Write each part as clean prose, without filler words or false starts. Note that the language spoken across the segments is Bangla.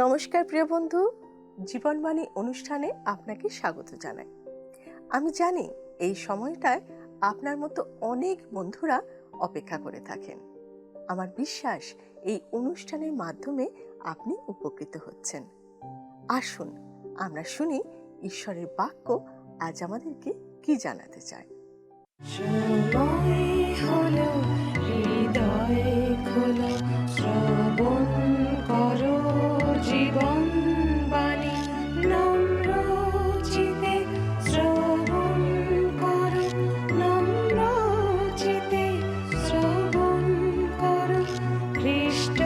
নমস্কার প্রিয় বন্ধু, জীবনবাণী অনুষ্ঠানে আপনাকে স্বাগত জানাই। আমি জানি এই সময়টায় আপনার মতো অনেক বন্ধুরা অপেক্ষা করে থাকেন। আমার বিশ্বাস এই অনুষ্ঠানের মাধ্যমে আপনি উপকৃত হচ্ছেন। আসুন আমরা শুনি ঈশ্বরের বাক্য আজ আমাদেরকে কি জানাতে চায়। সময় হলো হৃদয় খোলো, শ্রবণ করো জীবন বাণী, নম্র চিতে শ্রবণ করো, নম্র চিতে শ্রবণ করো, খ্রিস্ট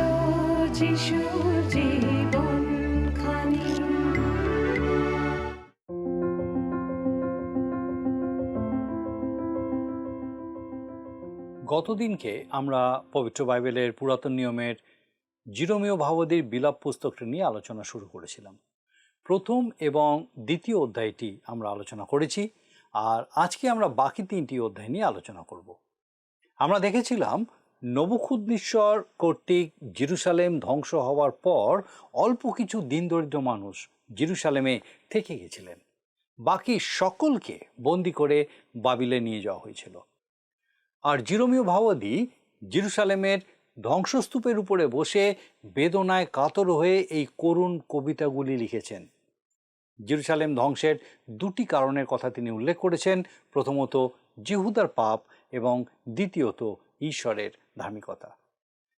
যিশুর জীবন খানি। গতদিনকে আমরা পবিত্র বাইবেলের পুরাতন নিয়মের জিরোমীয় ভাববাদীর বিলাপ পুস্তকটি নিয়ে আলোচনা শুরু করেছিলাম। প্রথম এবং দ্বিতীয় অধ্যায়টি আমরা আলোচনা করেছি, আর আজকে আমরা বাকি তিনটি অধ্যায় নিয়ে আলোচনা করব। আমরা দেখেছিলাম নবুখুদ্নেসর কর্তৃক জেরুসালেম ধ্বংস হওয়ার পর অল্প কিছু দরিদ্র মানুষ জেরুসালেমে থেকে গেছিলেন। বাকি সকলকে বন্দি করে বাবিলে নিয়ে যাওয়া হয়েছিল। আর জিরোমীয় ভাববাদী জেরুসালেমের ধ্বংসস্তূপের উপরে বসে বেদনায় কাতর হয়ে এই করুণ কবিতাগুলি লিখেছেন। জেরুসালেম ধ্বংসের দুটি কারণের কথা তিনি উল্লেখ করেছেন, প্রথমত জিহুদার পাপ এবং দ্বিতীয়ত ঈশ্বরের ধার্মিকতা।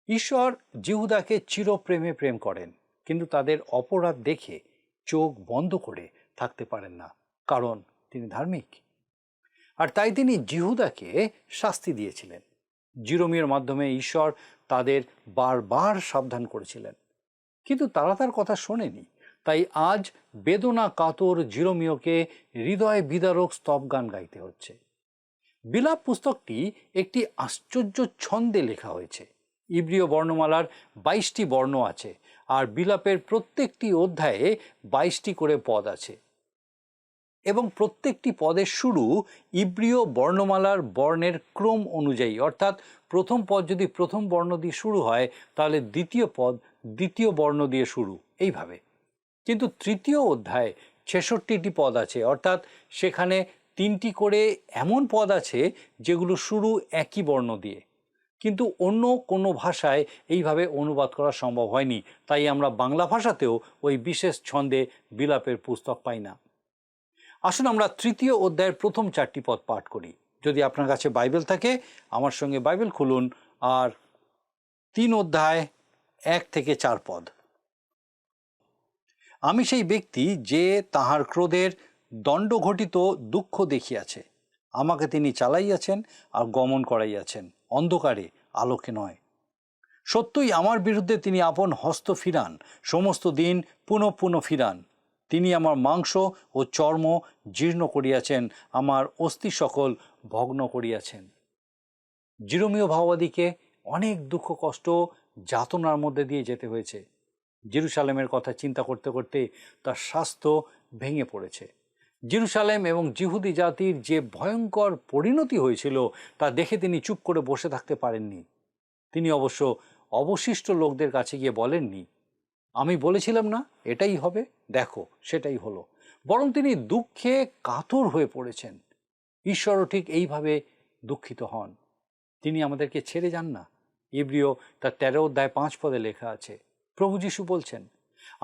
ঈশ্বর জিহুদাকে চিরপ্রেমে প্রেম করেন, কিন্তু তাদের অপরাধ দেখে চোখ বন্ধ করে থাকতে পারেন না, কারণ তিনি ধার্মিক। আর তাই তিনি জিহুদাকে শাস্তি দিয়েছিলেন। জিরোমীর মাধ্যমে ঈশ্বর তাদের বারবার সাবধান করেছিলেন, কিন্তু তারা তার কথা শোনেনি। তাই আজ বেদনা কাতর জিরোমীয়কে হৃদয় বিদারক স্তব গান গাইতে হচ্ছে। বিলাপ পুস্তকটি একটি আশ্চর্য ছন্দে লেখা হয়েছে। ইব্রিয় বর্ণমালার 22টি বর্ণ আছে, আর বিলাপের প্রত্যেকটি অধ্যায়ে 22টি করে পদ আছে, এবং প্রত্যেকটি পদের শুরু ইব্রিয় বর্ণমালার বর্ণের ক্রম অনুযায়ী। অর্থাৎ প্রথম পদ যদি প্রথম বর্ণ দিয়ে শুরু হয়, তাহলে দ্বিতীয় পদ দ্বিতীয় বর্ণ দিয়ে শুরু, এইভাবে। কিন্তু তৃতীয় অধ্যায়ে 66টি পদ আছে, অর্থাৎ সেখানে 3টি করে এমন পদ আছে যেগুলো শুরু একই বর্ণ দিয়ে। কিন্তু অন্য কোনো ভাষায় এইভাবে অনুবাদ করা সম্ভব হয়নি, তাই আমরা বাংলা ভাষাতেও ওই বিশেষ ছন্দে বিলাপের পুস্তক পাই না। আসুন আমরা তৃতীয় অধ্যায়ের প্রথম 4টি পদ পাঠ করি। যদি আপনার কাছে বাইবেল থাকে, আমার সঙ্গে বাইবেল খুলুন আর 3 অধ্যায় 1 থেকে 4 পদ। আমি সেই ব্যক্তি যে তাহার ক্রোধের দণ্ডঘটিত দুঃখ দেখিয়াছে। আমাকে তিনি চালাইয়াছেন আর গমন করাইয়াছেন অন্ধকারে, আলোকে নয়। সত্যই আমার বিরুদ্ধে তিনি আপন হস্ত ফিরান, সমস্ত দিন পুনঃ পুনঃ ফিরান। তিনি আমার মাংস ও চর্ম জীর্ণ করিয়াছেন, আমার অস্থি সকল ভগ্ন করিয়াছেন। জিরোমীয় ভাববাদীকে অনেক দুঃখ কষ্ট যাতনার মধ্যে দিয়ে যেতে হয়েছে। জেরুসালেমের কথা চিন্তা করতে করতে তার স্বাস্থ্য ভেঙে পড়েছে। জেরুসালেম এবং জিহুদি জাতির যে ভয়ঙ্কর পরিণতি হয়েছিল তা দেখে তিনি চুপ করে বসে থাকতে পারেননি। তিনি অবশ্য অবশিষ্ট লোকদের কাছে গিয়ে বলেননি, আমি বলেছিলাম না এটাই হবে, দেখো সেটাই হলো। বরং তিনি দুঃখে কাতর হয়ে পড়েছেন। ঈশ্বরও ঠিক এইভাবে দুঃখিত হন। তিনি আমাদেরকে ছেড়ে যান না। ইব্রিয় তার 13 অধ্যায় 5 পদে লেখা আছে, প্রভু যীশু বলছেন,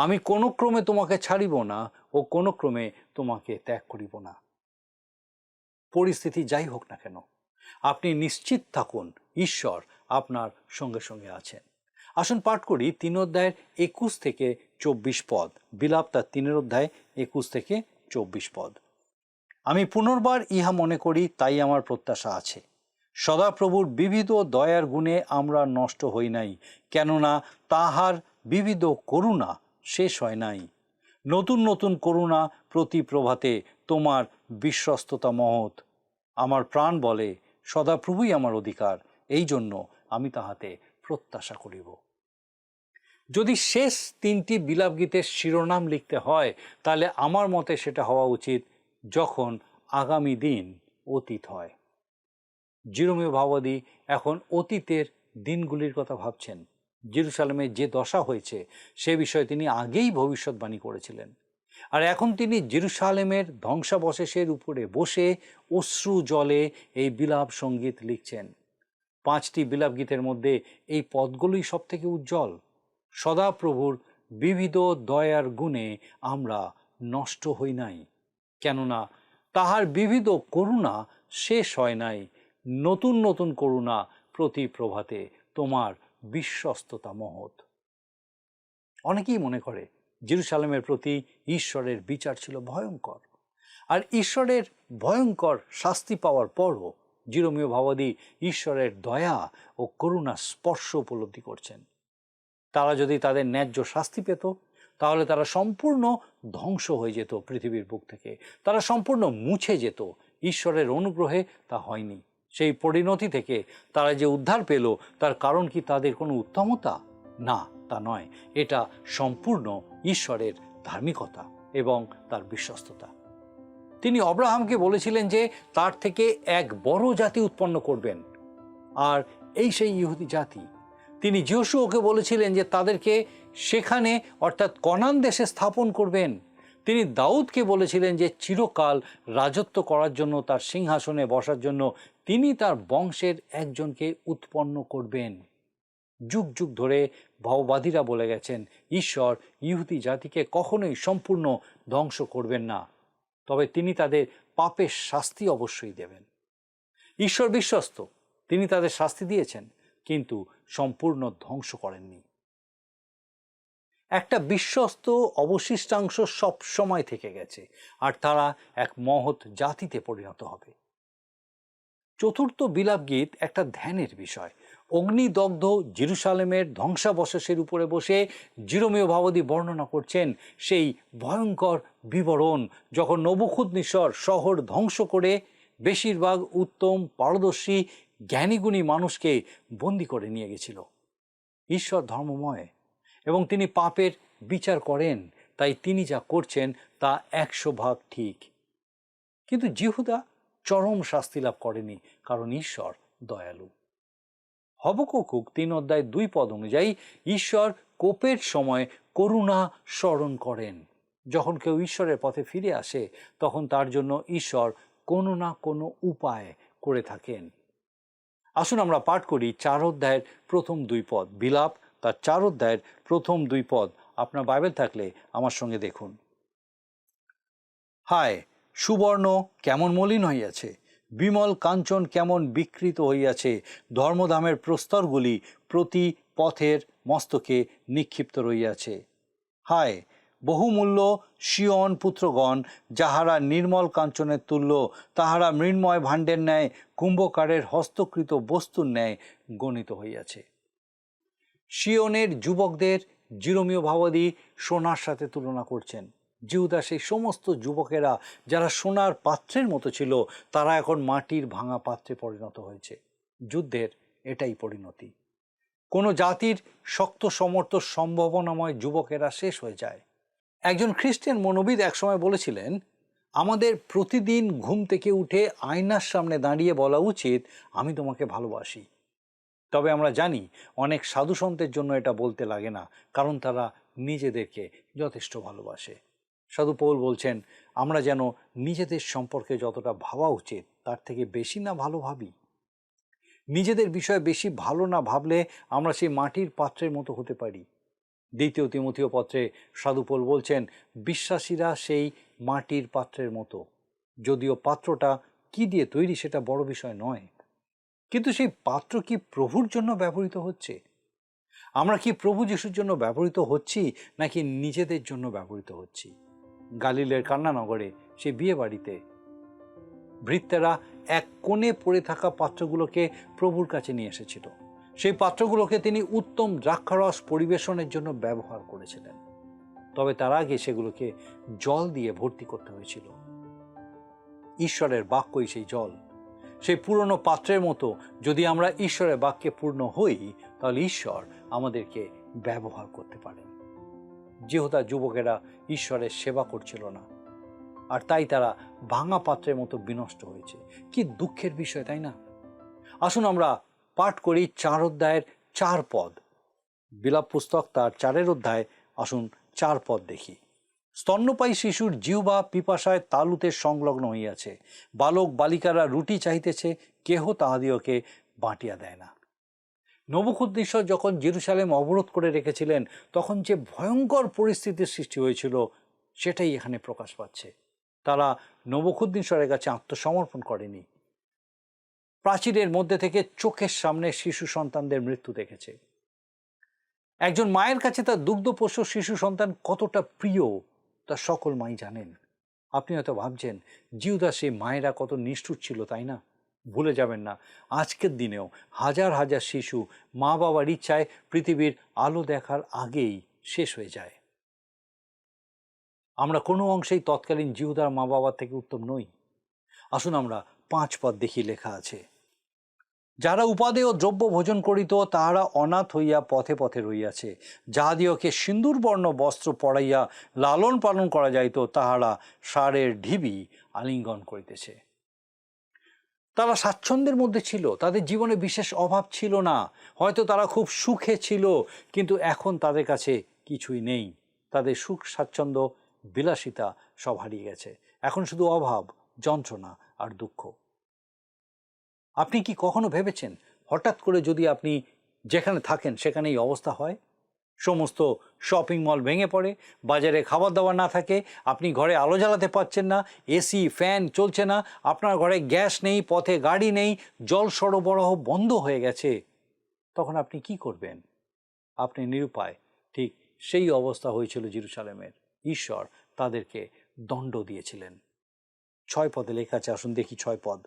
আমি কোনো ক্রমে তোমাকে ছাড়িব না ও কোনো ক্রমে তোমাকে ত্যাগ করিব না। পরিস্থিতি যাই হোক না কেন, আপনি নিশ্চিত থাকুন ঈশ্বর আপনার সঙ্গে সঙ্গে আছেন। আসুন পাঠ করি 3 অধ্যায়ের 21 থেকে 24 পদ। বিলাপ তার 3 অধ্যায় 21 থেকে 24 পদ। আমি পুনর্বার ইহা মনে করি, তাই আমার প্রত্যাশা আছে। সদাপ্রভুর বিবিধ দয়ার গুণে আমরা নষ্ট হই নাই, কেননা তাহার বিবিধ করুণা শেষ হয় নাই। নতুন নতুন করুণা প্রতি প্রভাতে, তোমার বিশ্বস্ততা মহৎ। আমার প্রাণ বলে, সদাপ্রভুই আমার অধিকার, এই জন্য আমি তাহাতে প্রত্যাশা করিব। যদি শেষ 3টি বিলাপ গীতের শিরোনাম লিখতে হয়, তাহলে আমার মতে সেটা হওয়া উচিত, যখন আগামী দিন অতীত হয়। জিরোমীয় ভাববাদী এখন অতীতের দিনগুলির কথা ভাবছেন। জেরুসালেমে যে দশা হয়েছে সে বিষয়ে তিনি আগেই ভবিষ্যৎবাণী করেছিলেন। আর এখন তিনি জেরুসালেমের ধ্বংসাবশেষের উপরে বসে অশ্রু জলে এই বিলাপ সঙ্গীত লিখছেন। 5টি বিলাপ গীতের মধ্যে এই পদগুলোই সব থেকে উজ্জ্বল। সদাপ্রভুর বিবিধ দয়ার গুণে আমরা নষ্ট হই নাই, কেননা তাহার বিবিধ করুণা শেষ হয় নাই। নতুন নতুন করুণা প্রতি প্রভাতে, তোমার বিশ্বস্ততা মহৎ। অনেকেই মনে করে জেরুসালেমের প্রতি ঈশ্বরের বিচার ছিল ভয়ঙ্কর, আর ঈশ্বরের ভয়ঙ্কর শাস্তি পাওয়ার পরও জিরোমীয় ভাবাদী ঈশ্বরের দয়া ও করুণা স্পর্শ উপলব্ধি করছেন। তারা যদি তাদের ন্যায্য শাস্তি পেত, তাহলে তারা সম্পূর্ণ ধ্বংস হয়ে যেত পৃথিবীর বুক থেকে, তারা সম্পূর্ণ মুছে যেত। ঈশ্বরের অনুগ্রহে তা হয়নি। সেই পরিণতি থেকে তারা যে উদ্ধার পেল, তার কারণ কি তাদের কোনো উত্তমতা? না, তা নয়। এটা সম্পূর্ণ ঈশ্বরের ধার্মিকতা এবং তার বিশ্বস্ততা। তিনি অব্রাহামকে বলেছিলেন যে তার থেকে এক বড় জাতি উৎপন্ন করবেন, আর এই সেই ইহুদি জাতি। তিনি যোশুয়াকে বলেছিলেন যে তাদেরকে সেখানে অর্থাৎ কনান দেশে স্থাপন করবেন। তিনি দাউদকে বলেছিলেন যে চিরকাল রাজত্ব করার জন্য, তার সিংহাসনে বসার জন্য তিনি তার বংশের একজনকে উৎপন্ন করবেন। যুগ যুগ ধরে ভাববাদীরা বলে গেছেন ঈশ্বর ইহুদি জাতিকে কখনোই সম্পূর্ণ ধ্বংস করবেন না, তবে তিনি তাদের পাপের শাস্তি অবশ্যই দেবেন। ঈশ্বর বিশ্বস্ত, তিনি তাদের শাস্তি দিয়েছেন, কিন্তু সম্পূর্ণ ধ্বংস করেননি। একটা বিশ্বস্ত অবশিষ্টাংশ সব সময় থেকে গেছে, আর তারা এক মহৎ জাতিতে পরিণত হবে। চতুর্থ বিলাপ গীত একটা ধ্যানের বিষয়। অগ্নিদগ্ধ জেরুসালেমের ধ্বংসাবশেষের উপরে বসে জিরোমীয় ভাবাদী বর্ণনা করছেন সেই ভয়ঙ্কর বিবরণ, যখন নবুখুদনেছর শহর ধ্বংস করে বেশিরভাগ উত্তম পারদর্শী জ্ঞানীগুণী মানুষকে বন্দি করে নিয়ে গেছিল। ঈশ্বর ধর্মময় এবং তিনি পাপের বিচার করেন, তাই তিনি যা করছেন তা 100% ঠিক। কিন্তু জিহুদা চরম শাস্তি লাভ করেনি, কারণ ঈশ্বর দয়ালু। হবকুক 3:2 অনুযায়ী ঈশ্বর কোপের সময় করুণা স্মরণ করেন। যখন কেউ ঈশ্বরের পথে ফিরে আসে, তখন তার জন্য ঈশ্বর কোনো না কোনো উপায় করে থাকেন। আসুন আমরা পাঠ করি 4 অধ্যায়ের প্রথম 2 পদ। বিলাপ তার 4 অধ্যায়ের প্রথম 2 পদ। আপনার বাইবেল থাকলে আমার সঙ্গে দেখুন। হায়, সুবর্ণ কেমন মলিন হইয়াছে, বিমল কাঞ্চন কেমন বিকৃত হইয়াছে, ধর্মধামের প্রস্তরগুলি প্রতি পথের মস্তকে নিক্ষিপ্ত রইয়াছে। হায়, বহুমূল্য সিয়ন পুত্রগণ, যাহারা নির্মল কাঞ্চনের তুল্য, তাহারা মৃন্ময় ভাণ্ডের ন্যায় কুম্ভকারের হস্তকৃত বস্তুর ন্যায় গণিত হইয়াছে। সিয়নের যুবকদের জিরোমীয় ভাবাদী সোনার সাথে তুলনা করছেন। জিহুদা সেই সমস্ত যুবকেরা যারা সোনার পাত্রের মতো ছিল, তারা এখন মাটির ভাঙা পাত্রে পরিণত হয়েছে। যুদ্ধের এটাই পরিণতি। কোনো জাতির শক্ত সমর্থ সম্ভাবনাময় যুবকেরা শেষ হয়ে যায়। একজন খ্রিস্টান মনোবিদ একসময় বলেছিলেন, আমাদের প্রতিদিন ঘুম থেকে উঠে আয়নার সামনে দাঁড়িয়ে বলা উচিত, আমি তোমাকে ভালোবাসি। তবে আমরা জানি অনেক সাধুসন্তের জন্য এটা বলতে লাগে না, কারণ তারা নিজেদেরকে যথেষ্ট ভালোবাসে। সাধু পৌল বলছেন, আমরা যেন নিজেদের সম্পর্কে যতটা ভাবা উচিত তার থেকে বেশি না ভালো ভাবি। নিজেদের বিষয়ে বেশি ভালো না ভাবলে আমরা সেই মাটির পাত্রের মতো হতে পারি। 2 তিমথীয় পত্রে সাধু পৌল বলছেন, বিশ্বাসীরা সেই মাটির পাত্রের মতো। যদিও পাত্রটা কি দিয়ে তৈরি সেটা বড় বিষয় নয়, কিন্তু সেই পাত্র কি প্রভুর জন্য ব্যবহৃত হচ্ছে? আমরা কি প্রভু যিশুর জন্য ব্যবহৃত হচ্ছি, নাকি নিজেদের জন্য ব্যবহৃত হচ্ছি? গালিলের কান্নানগরে সেই বিয়ে বাড়িতে ভৃত্যেরা এক কোণে পড়ে থাকা পাত্রগুলোকে প্রভুর কাছে নিয়ে এসেছিল। সেই পাত্রগুলোকে তিনি উত্তম দ্রাক্ষারস পরিবেশনের জন্য ব্যবহার করেছিলেন, তবে তার আগে সেগুলোকে জল দিয়ে ভর্তি করতে হয়েছিল। ঈশ্বরের বাক্যই সেই জল। সেই পুরনো পাত্রের মতো যদি আমরা ঈশ্বরের বাক্যে পূর্ণ হই, তাহলে ঈশ্বর আমাদেরকে ব্যবহার করতে পারেন। যেহেতু যুবকেরা ঈশ্বরের সেবা করছিল না, আর তাই তারা ভাঙা পাত্রের মতো বিনষ্ট হয়েছে। কি দুঃখের বিষয়, তাই না? আসুন আমরা পাঠ করি 4 অধ্যায়ের 4 পদ। বিলাপ পুস্তক তার 4 অধ্যায়, আসুন 4 পদ দেখি। স্তন্যপায়ী শিশুর জিহ্বা পিপাসায় তালুতে সংলগ্ন হইয়াছে, বালক বালিকারা রুটি চাহিতেছে, কেহ তাহাদিওকে বাঁটিয়া দেয় না। নবুখদ্নেশ্বর যখন জেরুসালেম অবরোধ করে রেখেছিলেন, তখন যে ভয়ঙ্কর পরিস্থিতির সৃষ্টি হয়েছিল সেটাই এখানে প্রকাশ পাচ্ছে। তারা নবুখদ্নেশ্বরের কাছে আত্মসমর্পণ করেনি, প্রাচীরের মধ্যে থেকে চোখের সামনে শিশু সন্তানদের মৃত্যু দেখেছে। একজন মায়ের কাছে তার দুগ্ধপোষ্য শিশু সন্তান কতটা প্রিয় তা সকল মাই জানেন। আপনি হয়তো ভাবছেন, জিহুদা সেই মায়েরা কত নিষ্ঠুর ছিল, তাই না? ভুলে যাবেন না, আজকের দিনেও হাজার হাজার শিশু মা বাবার ইচ্ছায় পৃথিবীর আলো দেখার আগেই শেষ হয়ে যায়। আমরা কোনো অংশেই তৎকালীন জিহুদার মা বাবার থেকে উত্তম নই। আসুন আমরা 5 পদ দেখি, লেখা আছে, যারা উপাদেয় দ্রব্য ভোজন করিত তাহারা অনাথ হইয়া পথে পথে রইয়াছে, যাহাদিওকে সিন্দুরবর্ণ বস্ত্র পরাইয়া লালন পালন করা যাইত তাহারা সারের ঢিবি আলিঙ্গন করিতেছে। তারা স্বাচ্ছন্দ্যের মধ্যে ছিল, তাদের জীবনে বিশেষ অভাব ছিল না, হয়তো তারা খুব সুখে ছিল, কিন্তু এখন তাদের কাছে কিছুই নেই। তাদের সুখ স্বাচ্ছন্দ্য বিলাসিতা সব হারিয়ে গেছে, এখন শুধু অভাব, যন্ত্রণা আর দুঃখ। আপনি কি কখনো ভেবেছেন, হঠাৎ করে যদি আপনি যেখানে থাকেন সেখানে এই অবস্থা হয়, সমস্ত শপিং মল ভেঙে পড়ে, বাজারে খাবার দাবার না থাকে, আপনি ঘরে আলো জ্বালাতে পারছেন না, এসি ফ্যান চলছে না, আপনার ঘরে গ্যাস নেই, পথে গাড়ি নেই, জল সরবরাহ বন্ধ হয়ে গেছে, তখন আপনি কি করবেন? আপনি নিরুপায়। ঠিক সেই অবস্থা হয়েছিল জেরুসালেমের। ঈশ্বর তাদেরকে দণ্ড দিয়েছিলেন। 6 পদে লেখা আছে, আসুন দেখি 6 পদ।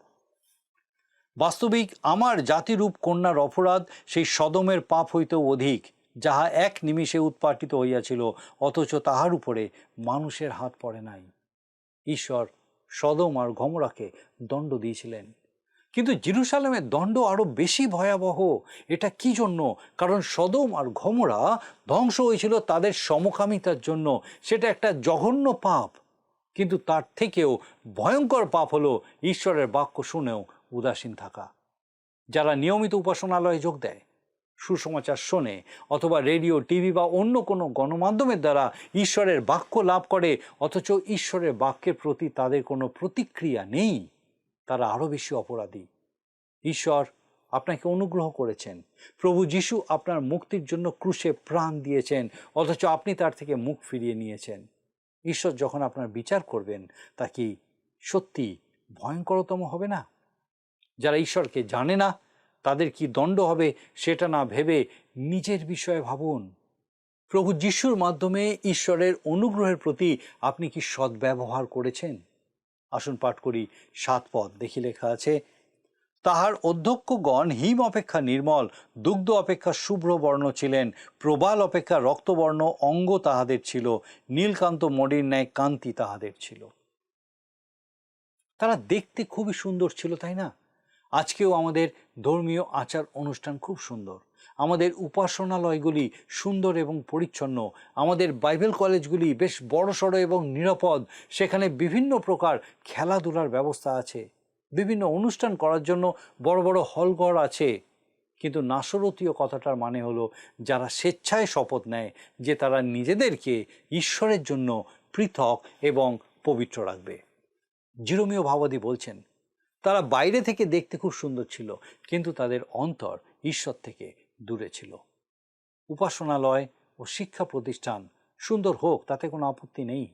বাস্তবিক আমার জাতিরূপ কন্যার অপরাধ সেই সদমের পাপ হইতেও অধিক, যাহা এক নিমিষে উৎপাটিত হইয়াছিল, অথচ তাহার উপরে মানুষের হাত পড়ে নাই। ঈশ্বর সদম আর গমরাকে দণ্ড দিয়েছিলেন, কিন্তু জেরুসালেমের দণ্ড আরো বেশি ভয়াবহ। এটা কি জন্য? কারণ সদম আর গমরা ধ্বংস হয়েছিল তাদের সমকামিতার জন্য। সেটা একটা জঘন্য পাপ, কিন্তু তার থেকেও ভয়ঙ্কর পাপ হলো ঈশ্বরের বাক্য শুনেও উদাসীন থাকা। যারা নিয়মিত উপাসনালয়ে যোগ দেয়, সুসমাচার শোনে, অথবা রেডিও, টিভি বা অন্য কোনো গণমাধ্যমের দ্বারা ঈশ্বরের বাক্য লাভ করে, অথচ ঈশ্বরের বাক্যের প্রতি তাদের কোনো প্রতিক্রিয়া নেই, তারা আরও বেশি অপরাধী। ঈশ্বর আপনাকে অনুগ্রহ করেছেন, প্রভু যিশু আপনার মুক্তির জন্য ক্রুশে প্রাণ দিয়েছেন, অথচ আপনি তার থেকে মুখ ফিরিয়ে নিয়েছেন। ঈশ্বর যখন আপনার বিচার করবেন, তা কি সত্যি ভয়ঙ্করতম হবে না? যারা ঈশ্বরকে জানে না, তাদের কি দণ্ড হবে সেটা না ভেবে নিজের বিষয়ে ভাবুন। প্রভু যিশুর মাধ্যমে ঈশ্বরের অনুগ্রহের প্রতি আপনি কি সদ্ব্যবহার করেছেন? আসুন পাঠ করি 7 পদ দেখি, লেখা আছে, তাহার অধ্যক্ষগণ হিম অপেক্ষা নির্মল, দুগ্ধ অপেক্ষা শুভ্র বর্ণ ছিলেন, প্রবাল অপেক্ষা রক্তবর্ণ অঙ্গ তাহাদের ছিল, নীলকান্ত মণির ন্যায় কান্তি তাহাদের ছিল। তারা দেখতে খুবই সুন্দর ছিল, তাই না? আজকেও আমাদের ধর্মীয় আচার অনুষ্ঠান খুব সুন্দর, আমাদের উপাসনালয়গুলি সুন্দর এবং পরিচ্ছন্ন, আমাদের বাইবেল কলেজগুলি বেশ বড়সড় এবং নিরাপদ, সেখানে বিভিন্ন প্রকার খেলাধুলার ব্যবস্থা আছে, বিভিন্ন অনুষ্ঠান করার জন্য বড় বড় হলঘর আছে। কিন্তু নাসরতীয় কথাটার মানে হলো, যারা স্বেচ্ছায় শপথ নেয় যে তারা নিজেদেরকে ঈশ্বরের জন্য পৃথক এবং পবিত্র রাখবে। জিরোমীয় ভাবাদী বলছেন, তারা বাইরে থেকে দেখতে খুব সুন্দর ছিল, কিন্তু তাদের অন্তর ঈশ্বর থেকে দূরে ছিল। উপাসনালয় ও শিক্ষা প্রতিষ্ঠান সুন্দর হোক, তাতে কোনো আপত্তি নেই,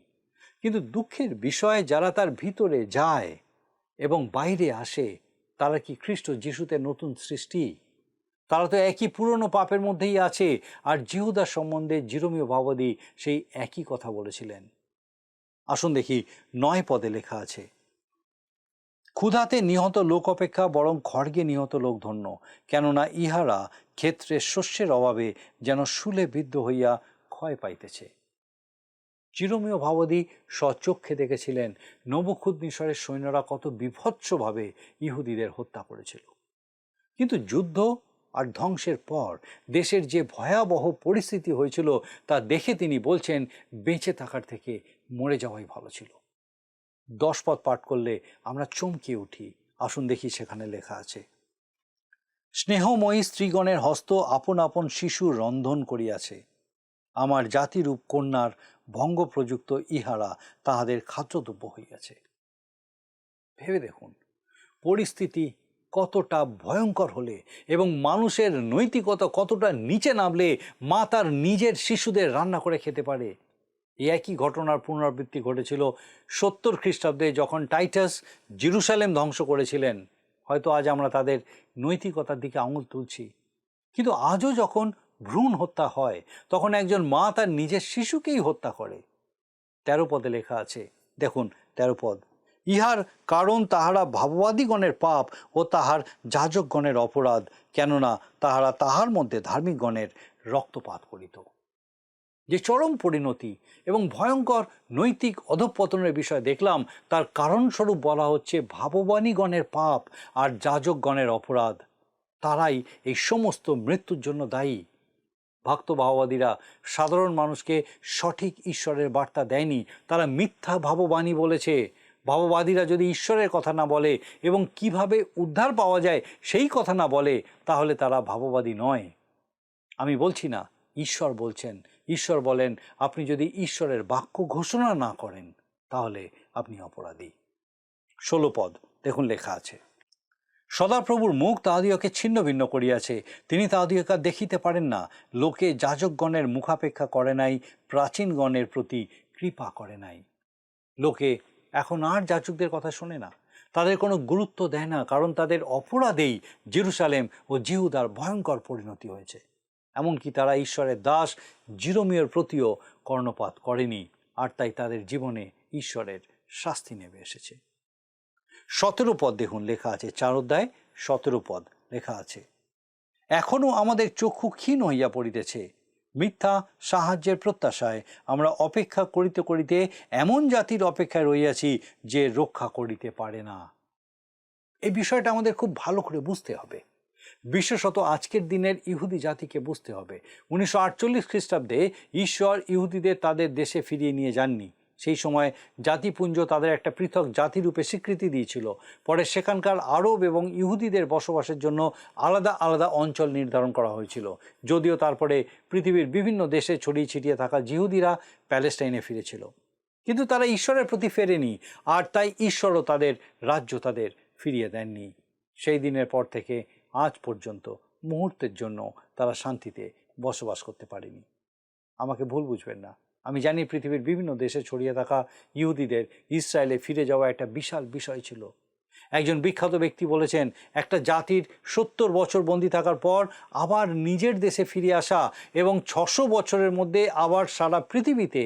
কিন্তু দুঃখের বিষয় যারা তার ভিতরে যায় এবং বাইরে আসে, তারা কি খ্রিস্ট যিশুতে নতুন সৃষ্টি? তারা তো একই পুরনো পাপের মধ্যেই আছে। আর জিহুদা সম্বন্ধে জিরোমীয় ভাবাদী সেই একই কথা বলেছিলেন। আসুন দেখি 9 পদে লেখা আছে, ক্ষুধাতে নিহত লোক অপেক্ষা বরং খড়গে নিহত লোক ধন্য, কেননা ইহারা ক্ষেত্রে শস্যের অভাবে যেন শূলে বিদ্ধ হইয়া ক্ষয় পাইতেছে। চিরমীয় ভাবাদী স্বচক্ষে দেখেছিলেন নবুখদ্নেশ্বরের সৈন্যরা কত বিভৎসভাবে ইহুদিদের হত্যা করেছিল। কিন্তু যুদ্ধ আর ধ্বংসের পর দেশের যে ভয়াবহ পরিস্থিতি হয়েছিল তা দেখে তিনি বলছেন, বেঁচে থাকার থেকে মরে যাওয়াই ভালো ছিল। 10 পদ পাঠ করলে আমরা চমকে উঠি। আসুন দেখি সেখানে লেখা আছে, স্নেহময়ী স্ত্রীগণের হস্ত আপন আপন শিশু রন্ধন করিয়াছে। আমার জাতিরূপ কন্যার ভঙ্গ প্রযুক্ত ইহারা তাহাদের খাদ্যদ্রব্য হইয়াছে। ভেবে দেখুন পরিস্থিতি কতটা ভয়ঙ্কর হলে এবং মানুষের নৈতিকতা কতটা নিচে নামলে মা তার নিজের শিশুদের রান্না করে খেতে পারে। এই একই ঘটনার পুনরাবৃত্তি ঘটেছিল 70 খ্রিস্টাব্দে, যখন টাইটাস জেরুসালেম ধ্বংস করেছিলেন। হয়তো আজ আমরা তাদের নৈতিকতার দিকে আঙুল তুলছি, কিন্তু আজও যখন ভ্রূণ হত্যা হয় তখন একজন মা তার নিজের শিশুকেই হত্যা করে। 13 পদে লেখা আছে, দেখুন 13 পদ, ইহার কারণ তাহারা ভাববাদীগণের পাপ ও তাহার যাজকগণের অপরাধ, কেননা তাহারা তাহার মধ্যে ধার্মিকগণের রক্তপাত করিত। যে চরম পরিণতি এবং ভয়ঙ্কর নৈতিক অধঃপতনের বিষয় দেখলাম, তার কারণস্বরূপ বলা হচ্ছে ভাববাদীগণের পাপ আর যাজকগণের অপরাধ। তারাই এই সমস্ত মৃত্যুর জন্য দায়ী। ভক্ত ভাববাদীরা সাধারণ মানুষকে সঠিক ঈশ্বরের বার্তা দেয়নি, তারা মিথ্যা ভাববাণী বলেছে। ভাববাদীরা যদি ঈশ্বরের কথা না বলে এবং কিভাবে উদ্ধার পাওয়া যায় সেই কথা না বলে, তাহলে তারা ভাববাদী নয়। আমি বলছি না, ঈশ্বর বলছেন। ঈশ্বর বলেন, আপনি যদি ঈশ্বরের বাক্য ঘোষণা না করেন তাহলে আপনি অপরাধী। 16 পদ দেখুন লেখা আছে, সদাপ্রভুর মুখ তাহাদিওকে ছিন্ন ভিন্ন করিয়াছে, তিনি তাহাদিওকে দেখিতে পারেন না। লোকে যাজকগণের মুখাপেক্ষা করে নাই, প্রাচীনগণের প্রতি কৃপা করে নাই। লোকে এখন আর যাজকদের কথা শোনে না, তাদের কোনো গুরুত্ব দেয় না, কারণ তাদের অপরাধেই জেরুসালেম ও জিহুদার ভয়ঙ্কর পরিণতি হয়েছে। এমনকি তারা ঈশ্বরের দাস জিরোমিয়র প্রতিও কর্ণপাত করেনি, আর তাই তাদের জীবনে ঈশ্বরের শাস্তি নেমে এসেছে। 17 পদ দেখুন লেখা আছে, 4 অধ্যায় 17 পদ লেখা আছে, এখনো আমাদের চক্ষু ক্ষীণ হইয়া পড়িতেছে, মিথ্যা সাহায্যের প্রত্যাশায় আমরা অপেক্ষা করিতে করিতে এমন জাতির অপেক্ষায় রইয়াছি যে রক্ষা করিতে পারে না। এই বিষয়টা আমাদের খুব ভালো করে বুঝতে হবে, বিশেষত আজকের দিনের ইহুদি জাতিকে বুঝতে হবে। 1948 খ্রিস্টাব্দে ঈশ্বর ইহুদিদের তাদের দেশে ফিরিয়ে নিয়ে যাননি। সেই সময় জাতিপুঞ্জ তাদের একটা পৃথক জাতিরূপে স্বীকৃতি দিয়েছিল। পরে সেখানকার আরব এবং ইহুদিদের বসবাসের জন্য আলাদা আলাদা অঞ্চল নির্ধারণ করা হয়েছিল। যদিও তারপরে পৃথিবীর বিভিন্ন দেশে ছড়িয়ে ছিটিয়ে থাকা জিহুদিরা প্যালেস্টাইনে ফিরেছিল, কিন্তু তারা ঈশ্বরের প্রতি ফেরেনি, আর তাই ঈশ্বরও তাদের রাজ্য তাদের ফিরিয়ে দেননি। সেই দিনের পর থেকে আজ পর্যন্ত মুহূর্তের জন্য তারা শান্তিতে বসবাস করতে পারেনি। আমাকে ভুল বুঝবেন না, আমি জানি পৃথিবীর বিভিন্ন দেশে ছড়িয়ে থাকা ইহুদিদের ইসরায়েলে ফিরে যাওয়া একটা বিশাল বিষয় ছিল। একজন বিখ্যাত ব্যক্তি বলেছেন, একটা জাতির 70 বছর বন্দী থাকার পর আবার নিজের দেশে ফিরে আসা এবং 600 বছরের মধ্যে আবার সারা পৃথিবীতে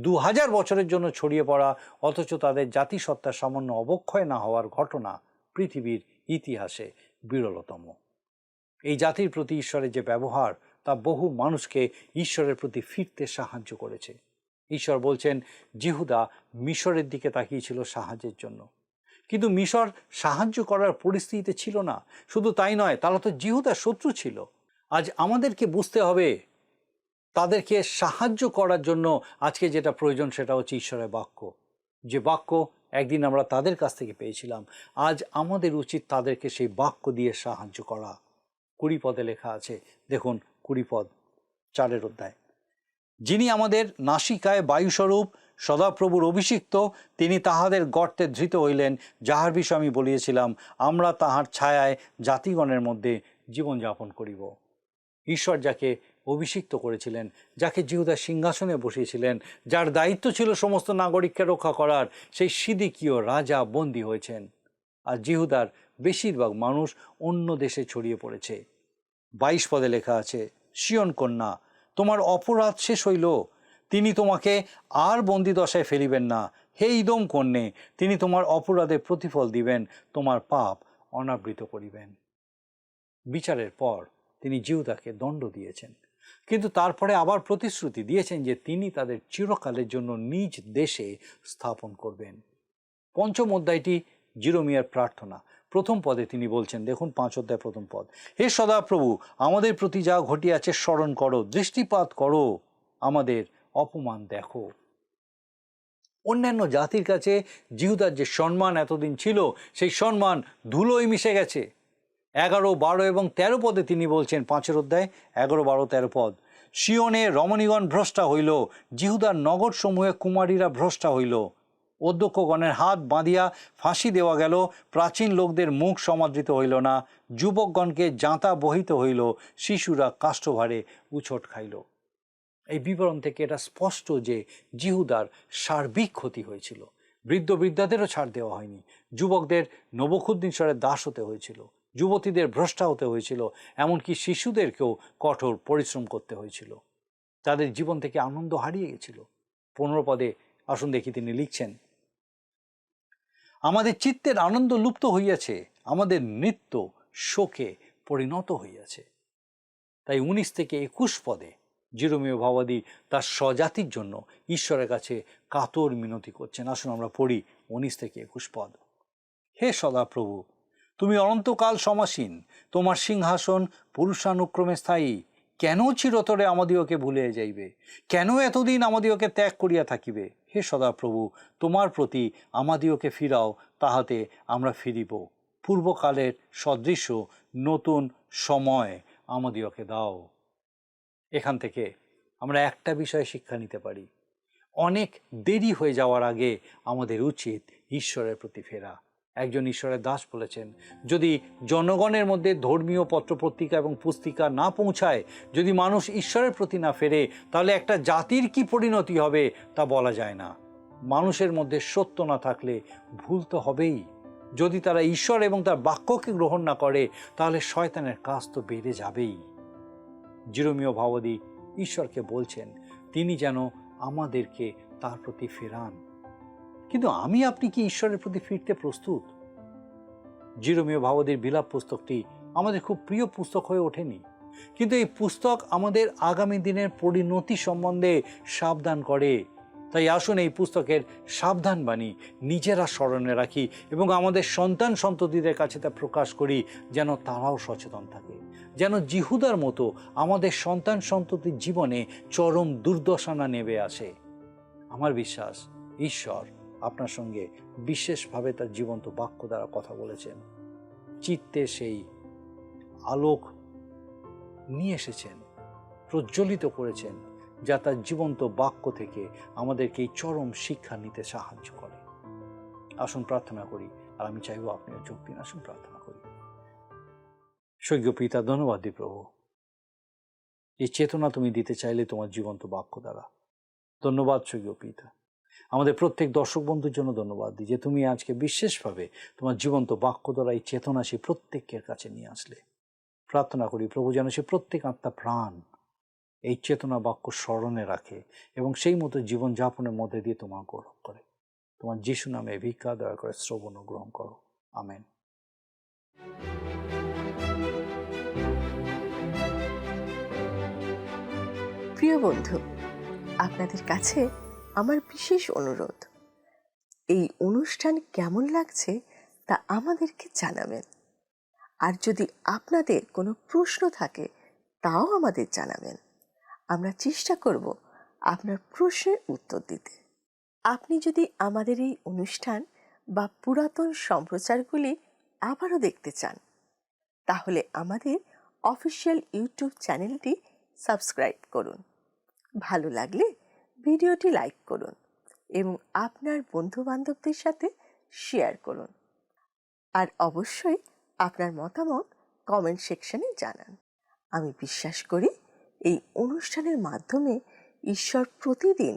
2000 বছরের জন্য ছড়িয়ে পড়া, অথচ তাদের জাতিসত্তার সামান্য অবক্ষয় না হওয়ার ঘটনা পৃথিবীর ইতিহাসে বিরলতম। এই জাতির প্রতি ঈশ্বরের যে ব্যবহার, তা বহু মানুষকে ঈশ্বরের প্রতি ফিরতে সাহায্য করেছে। ঈশ্বর বলছেন, জিহুদা মিশরের দিকে তাকিয়েছিল সাহায্যের জন্য, কিন্তু মিশর সাহায্য করার পরিস্থিতিতে ছিল না। শুধু তাই নয়, তারা তো জিহুদার শত্রু ছিল। আজ আমাদেরকে বুঝতে হবে, তাদেরকে সাহায্য করার জন্য আজকে যেটা প্রয়োজন সেটা হচ্ছে ঈশ্বরের বাক্য। যে বাক্য একদিন আমরা তাদের কাছ থেকে পেয়েছিলাম, আজ আমাদের উচিত তাদেরকে সেই বাক্য দিয়ে সাহায্য করা। 20 পদে লেখা আছে, দেখুন 20 পদ 4 অধ্যায়, যিনি আমাদের নাসিকায় বায়ুস্বরূপ সদাপ্রভুর অভিষিক্ত, তিনি তাহাদের গর্তে ধৃত হইলেন, যাহার বিষয়ে আমি বলিয়েছিলাম, আমরা তাহার ছায়ায় জাতিগণের মধ্যে জীবনযাপন করিব। ঈশ্বর যাকে অভিষিক্ত করেছিলেন, যাকে জিহুদার সিংহাসনে বসিয়েছিলেন, যার দায়িত্ব ছিল সমস্ত নাগরিককে রক্ষা করার, সেই সিদিকীয় রাজা বন্দী হয়েছেন। আর জিহুদার বেশিরভাগ মানুষ অন্য দেশে ছড়িয়ে পড়েছে। 22 পদে লেখা আছে, সিয়ন কন্যা, তোমার অপরাধ শেষ হইল, তিনি তোমাকে আর বন্দী দশায় ফেলিবেন না। হে ইদোম কন্যে, তিনি তোমার অপরাধের প্রতিফল দিবেন, তোমার পাপ অনাবৃত করিবেন। বিচারের পর তিনি জিহুদাকে দণ্ড দিয়েছেন, কিন্তু তারপরে আবার প্রতিশ্রুতি দিয়েছেন যে তিনি তাদের চিরকালের জন্য নিজ দেশে স্থাপন করবেন। 5ম অধ্যায়টি জিরোমিয়ার প্রার্থনা। 1ম পদে তিনি বলছেন, দেখুন 5 অধ্যায় 1ম পদ, হে সদাপ্রভু, আমাদের প্রতি যা ঘটিয়াছে স্মরণ করো, দৃষ্টিপাত করো, আমাদের অপমান দেখো। অন্যান্য জাতির কাছে জিহুদার যে সম্মান এতদিন ছিল, সেই সম্মান ধুলোয় মিশে গেছে। 11, 12 এবং 13 পদে তিনি বলছেন, 5 অধ্যায় 11, 12, 13 পদ, সিয়নে রমণীগণ ভ্রষ্টা হইল, জিহুদার নগর সমূহে কুমারীরা ভ্রষ্টা হইল, অধ্যক্ষগণের হাত বাঁধিয়া ফাঁসি দেওয়া গেল, প্রাচীন লোকদের মুখ সমাদৃত হইল না, যুবকগণকে জাঁতা বহিত হইল, শিশুরা কাষ্ঠভারে উছট খাইল। এই বিবরণ থেকে এটা স্পষ্ট যে জিহুদার সার্বিক ক্ষতি হয়েছিল। বৃদ্ধ বৃদ্ধাদেরও ছাড় দেওয়া হয়নি, যুবকদের নবুখুদ্দিনসরের দাস হতে হয়েছিল, যুবতীদের ভ্রষ্টা হতে হয়েছিল, এমনকি শিশুদেরকেও কঠোর পরিশ্রম করতে হয়েছিল। তাদের জীবন থেকে আনন্দ হারিয়ে গেছিল। 15 পদে আসুন দেখি তিনি লিখছেন, আমাদের চিত্তের আনন্দ লুপ্ত হইয়াছে, আমাদের নৃত্য শোকে পরিণত হইয়াছে। তাই 19 থেকে 21 পদে জিরোমীয় ভাবাদী তার স্বজাতির জন্য ঈশ্বরের কাছে কাতর মিনতি করছেন। আসুন আমরা পড়ি 19 থেকে 21 পদ। হে সদাপ্রভু, তুমি অনন্তকাল সমাসীন, তোমার সিংহাসন পুরুষানুক্রমে স্থায়ী। কেন চিরতরে আমাদিওকে ভুলিয়া যাইবে? কেন এতদিন আমাদিওকে ত্যাগ করিয়া থাকিবে? হে সদাপ্রভু, তোমার প্রতি আমাদিওকে ফিরাও, তাহাতে আমরা ফিরিব। পূর্বকালের সদৃশ্য নতুন সময় আমাদিওকে দাও। এখান থেকে আমরা একটা বিষয় শিক্ষা নিতে পারি, অনেক দেরি হয়ে যাওয়ার আগে আমাদের উচিত ঈশ্বরের প্রতি ফেরা। একজন ঈশ্বরের দাস বলেছেন, যদি জনগণের মধ্যে ধর্মীয় পত্রপত্রিকা এবং পুস্তিকা না পৌঁছায়, যদি মানুষ ঈশ্বরের প্রতি না ফেরে, তাহলে একটা জাতির কি পরিণতি হবে তা বলা যায় না। মানুষের মধ্যে সত্য না থাকলে ভুল তো হবেই। যদি তারা ঈশ্বর এবং তার বাক্যকে গ্রহণ না করে, তাহলে শয়তানের কাজ তো বেড়ে যাবেই। জিরোমীয় ভাবাদী ঈশ্বরকে বলছেন তিনি যেন আমাদেরকে তার প্রতি ফেরান। কিন্তু আমি আপনি কি ঈশ্বরের প্রতি ফিরতে প্রস্তুত? জিরোমীয় ভাবাদীর বিলাপ পুস্তকটি আমাদের খুব প্রিয় পুস্তক হয়ে ওঠেনি, কিন্তু এই পুস্তক আমাদের আগামী দিনের পরিণতি সম্বন্ধে সাবধান করে। তাই আসুন এই পুস্তকের সাবধান বাণী নিজেরা স্মরণে রাখি এবং আমাদের সন্তান সন্ততিদের কাছে তা প্রকাশ করি, যেন তারাও সচেতন থাকে, যেন জিহুদার মতো আমাদের সন্তান সন্ততির জীবনে চরম দুর্দশা না নেমে আসে। আমার বিশ্বাস ঈশ্বর আপনার সঙ্গে বিশেষভাবে তার জীবন্ত বাক্য দ্বারা কথা বলেছেন, চিত্তে সেই আলোক নিয়ে এসেছেন, প্রজ্বলিত করেছেন, যা তার জীবন্ত বাক্য থেকে আমাদেরকে এই চরম শিক্ষা নিতে সাহায্য করে। আসুন প্রার্থনা করি, আর আমি চাইব আপনিও যোগ দিন। আসুন প্রার্থনা করি। স্বর্গীয় পিতা, ধন্যবাদ দিই প্রভু, এই চেতনা তুমি দিতে চাইলে তোমার জীবন্ত বাক্য দ্বারা। ধন্যবাদ স্বর্গীয় পিতা, আমাদের প্রত্যেক দর্শক বন্ধুর জন্য ধন্যবাদ দিই যে তুমি আজকে বিশেষভাবে তোমার জীবন্ত বাক্য দ্বারা এই চেতনা সে প্রত্যেকের কাছে নিয়ে আসলে। প্রার্থনা করি প্রভু যেন সে প্রত্যেক আত্মা প্রাণ এই চেতনা বাক্য স্মরণে রাখে এবং সেই মতো জীবনযাপনের মধ্যে দিয়ে তোমার গৌরব করে। তোমার যিশু নামে ভিক্ষা দয়া করে শ্রবণ ও গ্রহণ করো। আমেন। প্রিয় বন্ধু, আপনাদের কাছে আমার বিশেষ অনুরোধ, এই অনুষ্ঠান কেমন লাগছে তা আমাদেরকে জানাবেন। আর যদি আপনাদের কোনো প্রশ্ন থাকে তাও আমাদের জানাবেন। আমরা চেষ্টা করব আপনার প্রশ্নের উত্তর দিতে। আপনি যদি আমাদের এই অনুষ্ঠান বা পুরাতন সম্প্রচারগুলি আবারও দেখতে চান, তাহলে আমাদের অফিসিয়াল ইউটিউব চ্যানেলটি সাবস্ক্রাইব করুন। ভালো লাগলে ভিডিওটি লাইক করুন এবং আপনার বন্ধুবান্ধবদের সাথে শেয়ার করুন। আর অবশ্যই আপনার মতামত কমেন্ট সেকশনে জানান। আমি বিশ্বাস করি এই অনুষ্ঠানের মাধ্যমে ঈশ্বর প্রতিদিন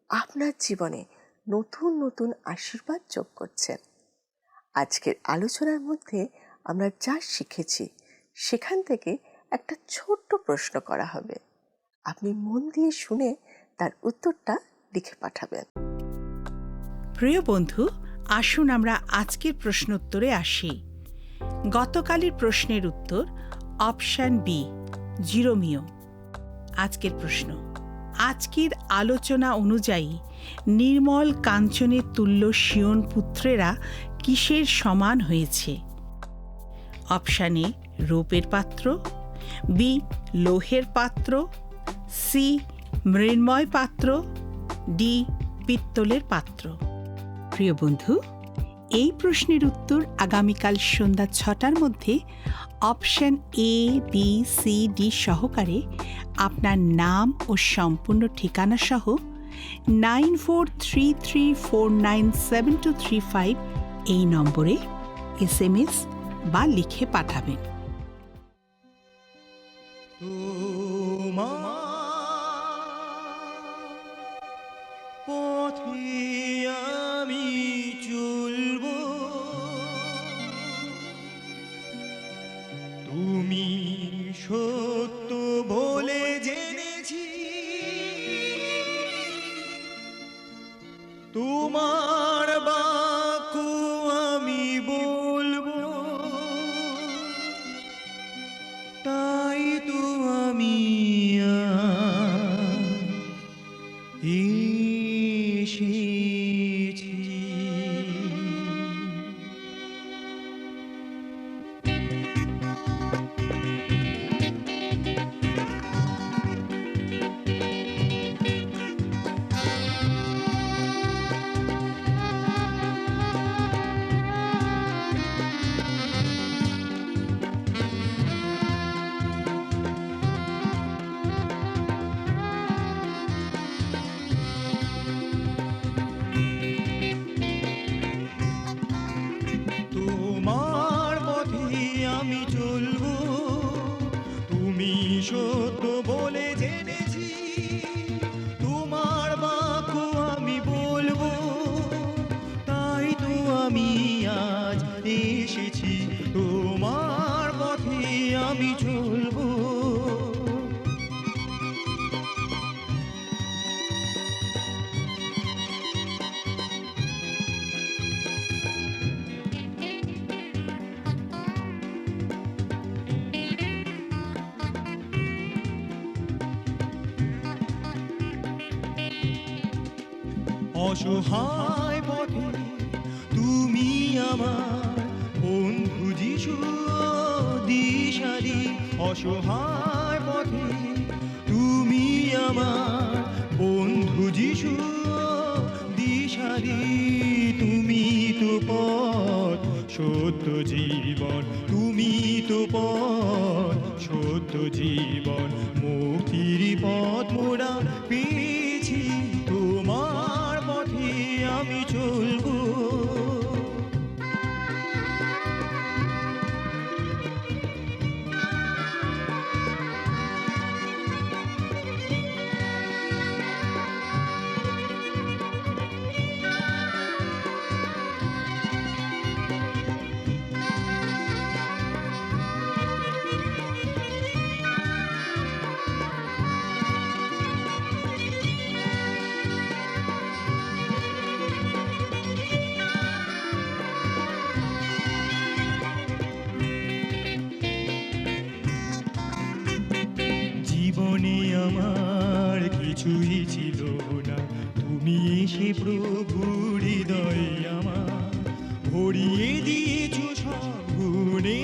আপনার জীবনে নতুন নতুন আশীর্বাদ যোগ করছেন। আজকের আলোচনার মধ্যে আমরা যা শিখেছি সেখান থেকে একটা ছোট্ট প্রশ্ন করা হবে। আপনি মন দিয়ে শুনে তার উত্তরটা লিখে পাঠাবেন। প্রিয় বন্ধু, আসুন আমরা আজকের প্রশ্নোত্তরে আসি। গতকালের প্রশ্নের উত্তর অপশন বি, জিরোমীয়। আজকের প্রশ্ন, আজকের আলোচনা অনুযায়ী নির্মল কাঞ্চনের তুল্য সিয়ন পুত্রেরা কিসের সমান হয়েছে? অপশন এ রূপের পাত্র, বি লোহের পাত্র, সি মৃন্ময় পাত্র, ডি পিত্তলের পাত্র। প্রিয় বন্ধু, এই প্রশ্নের উত্তর আগামীকাল সন্ধ্যা 6টার মধ্যে option A, B, C, D সহকারে আপনার নাম ও সম্পূর্ণ ঠিকানা সহ 9433497235 এই নম্বরে SMS বা লিখে পাঠাবেন। পথে আমি চলব, তুমি সত্য বলে জেনেছি, তোমার বাক্য আমি বলবো, তাই তো আমি এসেছি। তোমার পথে আমি চলবো, তুমি সত্য বলে জেনেছি, তোমার বাক্য আমি বলবো, তাই তো আমি আজ এসেছি। তোমার পথে আমি চলবো। অসহায় পথে তুমি আমার বন্ধু যিশু, দিশারি। অসহায় পথে তুমি আমার বন্ধু যিশু, দিশারি। তুমি তো পথ সত্য জীবন, তুমি তো পথ সত্য জীবন, মুক্তির পথ মোরা পেয়েছি। তোমার পথে আমি চলবো। জীবনে আমার কিছুই ছিল না, তুমি এসে প্রভু হৃদয়ে আমার ভরিয়ে দিয়েছো সব গুণে,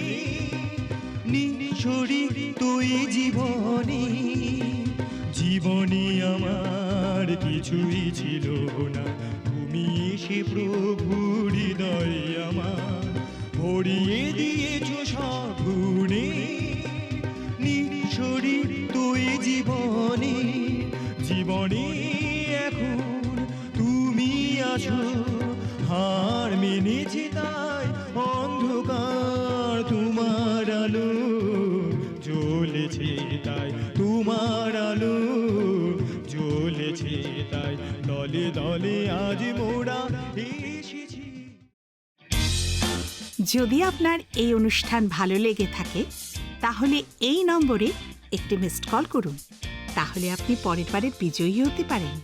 নিঃশরিত এই জীবনে। জীবনে আমার কিছুই ছিল না, তুমি এসে প্রভু হৃদয়ে আমার ভরিয়ে দিয়েছো সব গুণে, নিঃশরিত এই জীবনে। জীবনে এখন তুমি আছো, হার মেনেছি তাই অন্ধকার তোমার আলো জ্বলেছে, তাই তোমার আলো জ্বলেছে, তাই দলে দলে আজ মোরা এসেছি। যদি আপনার এই অনুষ্ঠান ভালো লেগে থাকে তাহলে এই নম্বরে একটি মিসড কল করুন, তাহলে আপনি পরের বারের বিজয়ী হতে পারেন।